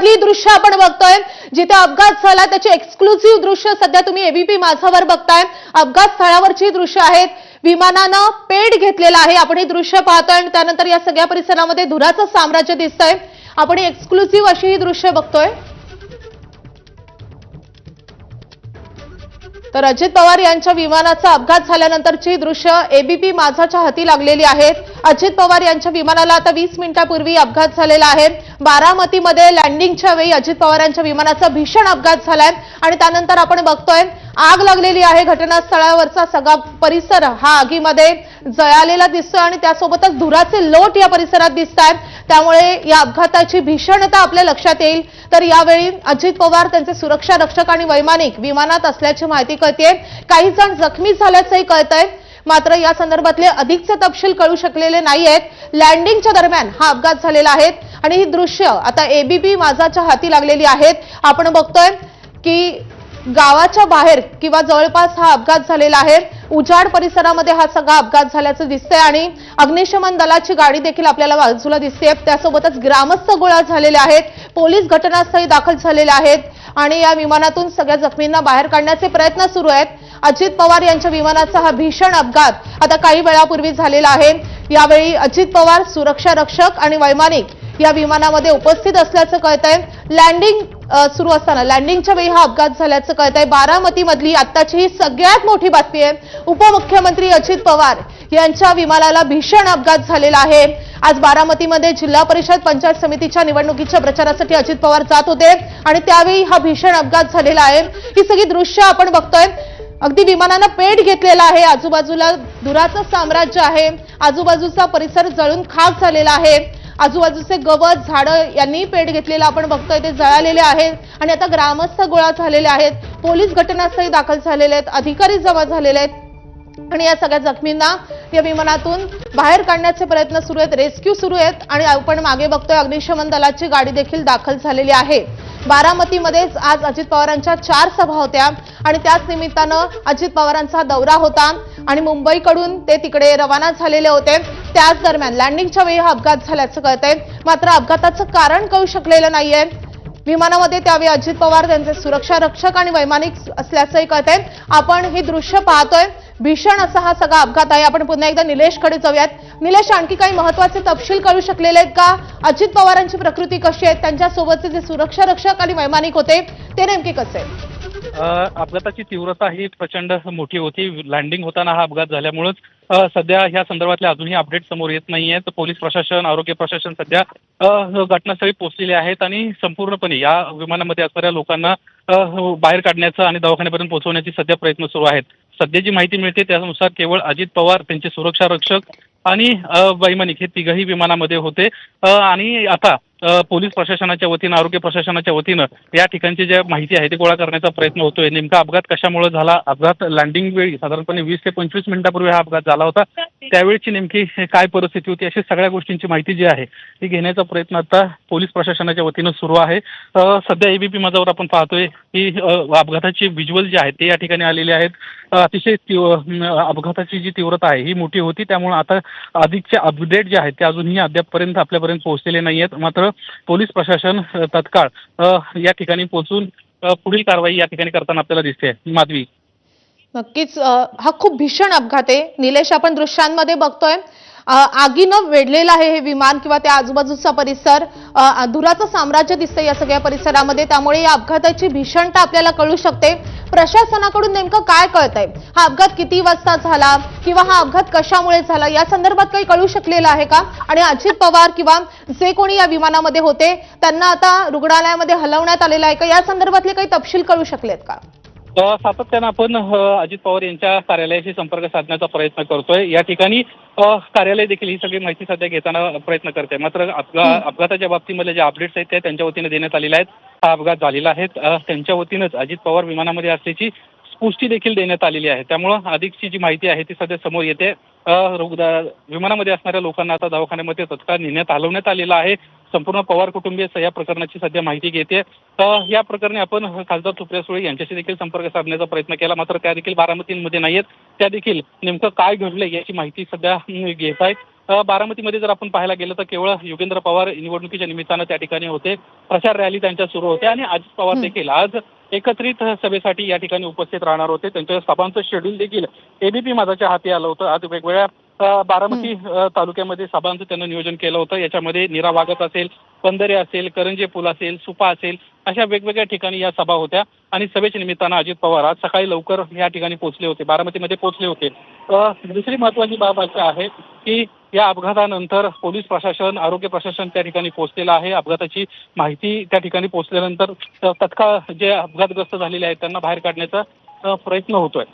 मधली दृश्य आपण बघतोय, जिथे अपघात झाला त्याची एक्सक्लुझिव्ह दृश्य सध्या तुम्ही एबीपी माझावर बघताय। अपघात स्थळावरची दृश्य आहेत, विमानानं पेट घेतलेला आहे, आपण हे दृश्य पाहतोय आणि त्यानंतर या सगळ्या परिसरामध्ये धुराचं साम्राज्य दिसतंय। आपण एक्सक्लुझिव्ह अशी ही दृश्य बघतोय। तर अजित पवार यांच्या विमानाचा अपघात झाल्यानंतरची दृश्य एबीपी माझाच्या हाती लागलेली आहेत। अजित पवार यांच्या विमानाला आता 20 मिनिटांपूर्वी अपघात झालेला आहे। बारामतीमध्ये लँडिंगच्या वेळी अजित पवार यांच्या विमानाचा भीषण अपघात झालाय आणि त्यानंतर आपण बघतोय आग लागलेली आहे। घटनास्थळावरचा सगळा परिसर हा आगीमध्ये जळालेला दिसतोय आणि त्यासोबतच धुराचे लोट या परिसरात दिसतात। त्यामुळे या अपघाताची भीषणता आपल्या लक्षात येईल। तर यावेळी अजित पवार त्यांचे सुरक्षा रक्षक आणि वैमानिक विमानात असल्याची माहिती कळतेय। काही जण जखमी झाल्याचंही कळतंय, मात्र या संदर्भातले अधिकचे तपशील कळू शकलेले नाहीयेत। लँडिंगच्या दरम्यान हा अपघात झालेला आहे आणि ही दृश्य आता एबीपी माझाच्या हाती लागलेली आहेत। आपण बघतोय की गावाच्या बाहेर किंवा जवळपास हा अपघात झालेला आहे। उजाड परिसरामध्ये हा सगळा अपघात झाल्याचं दिसतंय आणि अग्निशमन दलाची गाडी देखील आपल्याला बाजूला दिसते। त्यासोबतच ग्रामस्थ गोळा झालेले आहेत, पोलीस घटनास्थळी दाखल झालेले आहेत आणि या विमानातून सगळ्या जखमींना बाहेर काढण्याचे प्रयत्न सुरू आहेत। अजित पवार यांच्या विमानाचा हा भीषण अपघात आता काही वेळापूर्वी झालेला आहे। यावेळी अजित पवार सुरक्षा रक्षक आणि वैमानिक या विमानामध्ये उपस्थित असल्याचं कळतंय। लँडिंग सुरू असताना लँडिंगच्या वेळी हा अपघात झाल्याचं कळतंय। बारामतीमधली आत्ताची ही सगळ्यात मोठी बातमी आहे। उपमुख्यमंत्री अजित पवार यांच्या विमानाला भीषण अपघात झालेला आहे। आज बारामतीमध्ये जिल्हा परिषद पंचायत समितीच्या निवडणुकीच्या प्रचारासाठी अजित पवार जात होते आणि त्यावेळी हा भीषण अपघात झालेला आहे। ही सगळी दृश्य आपण बघतोय। अगदी विमानानं पेट घेतलेला आहे, आजूबाजूला धुराचं साम्राज्य आहे, आजूबाजूचा परिसर जळून खाक झालेला आहे, आजूबाजूचे गवत झाडं यांनी पेट घेतलेलं आपण बघतोय, ते जळालेले आहेत आणि आता ग्रामस्थ गोळा झालेले आहेत, पोलीस घटनास्थळी दाखल झालेले आहेत, अधिकारी जमा झालेले आहेत आणि या सगळ्या जखमींना या विमानातून बाहेर काढण्याचे प्रयत्न सुरू आहेत, रेस्क्यू सुरू आहेत आणि आपण मागे बघतोय अग्निशमन दलाची गाडी देखील दाखल झालेली आहे। बारामतीमध्येच आज अजित पवारांच्या 4 सभा होत्या आणि त्याच निमित्तानं अजित पवारांचा दौरा होता आणि मुंबईकडून ते तिकडे रवाना झालेले होते। त्याच दरम्यान लँडिंगच्या वेळी हा अपघात झाल्याचं कळतंय, मात्र अपघाताचं कारण कळू शकलेलं नाहीये। विमानामध्ये त्यावेळी अजित पवार त्यांचे सुरक्षा रक्षक आणि वैमानिक असल्याचंही कळतंय। आपण ही दृश्य पाहतोय, भीषण असा हा सगळा अपघात आहे। आपण पुन्हा एकदा निलेशकडे जाऊयात। निलेश, आणखी काही महत्त्वाचे तपशील कळू शकलेले आहेत का? अजित पवारांची प्रकृती कशी आहे, त्यांच्यासोबतचे जे सुरक्षा रक्षक आणि वैमानिक होते ते नेमके कसे? अपघाताची तीव्रता ही प्रचंड मोठी होती। लँडिंग होताना हा अपघात झाल्यामुळेच सध्या ह्या संदर्भातले अजूनही अपडेट समोर येत नाहीयेत। पोलीस प्रशासन, आरोग्य प्रशासन सध्या घटनास्थळी पोहोचलेले आहेत आणि संपूर्णपणे या विमानामध्ये असणाऱ्या लोकांना बाहेर काढण्याचा आणि दवाखान्यापर्यंत पोहोचवण्याचे सध्या प्रयत्न सुरू आहेत। सध्या जी माहिती मिळते त्यानुसार केवळ अजित पवार, त्यांचे सुरक्षा रक्षक आणि वैमानिक हे तिघही विमानामध्ये होते आणि आता पोलीस प्रशासनाच्या वतीनं, आरोग्य प्रशासनाच्या वतीनं या ठिकाणची ज्या माहिती आहे ती गोळा करण्याचा प्रयत्न होतोय। नेमका अपघात कशामुळे झाला, अपघात लँडिंग वेळी साधारणपणे 20 ते 25 मिनिटांपूर्वी हा अपघात झाला होता, त्यावेळची नेमकी काय परिस्थिती होती, अशा सगळ्या गोष्टींची माहिती जी आहे ती घेण्याचा प्रयत्न आता पोलीस प्रशासनाच्या वतीनं सुरू आहे। सध्या एबीपी माझावर आपण पाहतोय की अपघाताची व्हिज्युअल जे आहेत ते या ठिकाणी आलेले आहेत। अतिशय अपघाताची जी तीव्रता आहे ही मोठी होती, त्यामुळे आता अधिकचे अपडेट जे आहेत ते अजूनही अद्यापपर्यंत आपल्यापर्यंत पोहोचलेले नाही आहेत। मात्र पोलीस प्रशासन तत्काळ या ठिकाणी पोहोचून पुढील कारवाई या ठिकाणी करताना आपल्याला दिसते। माधवी, नक्कीच हा खूप भीषण अपघात आहे। निलेश, आपण दृश्यांमध्ये बघतोय आगीनं वेढलेलं आहे हे विमान किंवा त्या आजूबाजूचा परिसर, धुराचं साम्राज्य दिसतंय या सगळ्या परिसरामध्ये, त्यामुळे या अपघाताची भीषणता आपल्याला कळू शकते। प्रशासनाकडून नेमकं काय कळतंय, हा अपघात किती वाजता झाला किंवा हा अपघात कशामुळे झाला या संदर्भात काही कळू शकलेलं आहे का? आणि अजित पवार किंवा जे कोणी या विमानामध्ये होते त्यांना आता रुग्णालयामध्ये हलवण्यात आलेलं आहे का, या संदर्भातले काही तपशील कळू शकलेत का? सातत्यानं आपण अजित पवार यांच्या कार्यालयाशी संपर्क साधण्याचा प्रयत्न करतोय। या ठिकाणी कार्यालय देखील ही सगळी माहिती सध्या घेताना प्रयत्न करते, मात्र अपघाताच्या बाबतीमध्ये जे अपडेट्स आहेत ते त्यांच्या वतीने देण्यात आलेले आहेत। हा अपघात झालेला आहे, त्यांच्या वतीनंच अजित पवार विमानामध्ये असल्याची पुष्टी देखील देण्यात आलेली आहे। त्यामुळं अधिकची जी माहिती आहे ती सध्या समोर येते। विमानामध्ये असणाऱ्या लोकांना आता दवाखान्यामध्ये तत्काळ हलवण्यात आलेलं आहे। संपूर्ण पवार कुटुंबीय या प्रकरणाची सध्या माहिती घेते. या प्रकरणी आपण खासदार सुप्रिया सुळे यांच्याशी देखील संपर्क साधण्याचा प्रयत्न केला, मात्र त्या देखील बारामतीमध्ये नाहीयेत. त्या देखील नेमकं काय घडलंय याची माहिती सध्या घेत आहेत. बारामतीमध्ये जर आपण पाहायला गेलं तर केवळ योगेंद्र पवार निवडणुकीच्या निमित्तानं त्या ठिकाणी होते. प्रचार रॅली त्यांच्या सुरू होत्या आणि अजित पवार देखील आज एकत्रित सभेसाठी या ठिकाणी उपस्थित राहणार होते. त्यांच्या सभांचं शेड्यूल देखील एबीपी माझाच्या हाती आलं होतं. आज वेगवेगळ्या बारामती तालुक्यामध्ये सभांचं त्यांनी नियोजन केलं होतं. याच्यामध्ये नीरा वागत असेल, पंधरे असेल, करंजे पूल असेल, सुपा असेल, अशा वेगवेगळ्या ठिकाणी या सभा होत्या आणि सभेच्या निमित्तानं अजित पवार आज सकाळी लवकर या ठिकाणी पोहोचले होते, बारामतीमध्ये पोहोचले होते. दुसरी महत्त्वाची बाब अशी आहे की या अपघातानंतर पोलीस प्रशासन, आरोग्य प्रशासन त्या ठिकाणी पोहोचलेलं आहे. अपघाताची माहिती त्या ठिकाणी पोहोचल्यानंतर तत्काळ जे अपघातग्रस्त झालेले आहेत त्यांना बाहेर काढण्याचा प्रयत्न होतोय.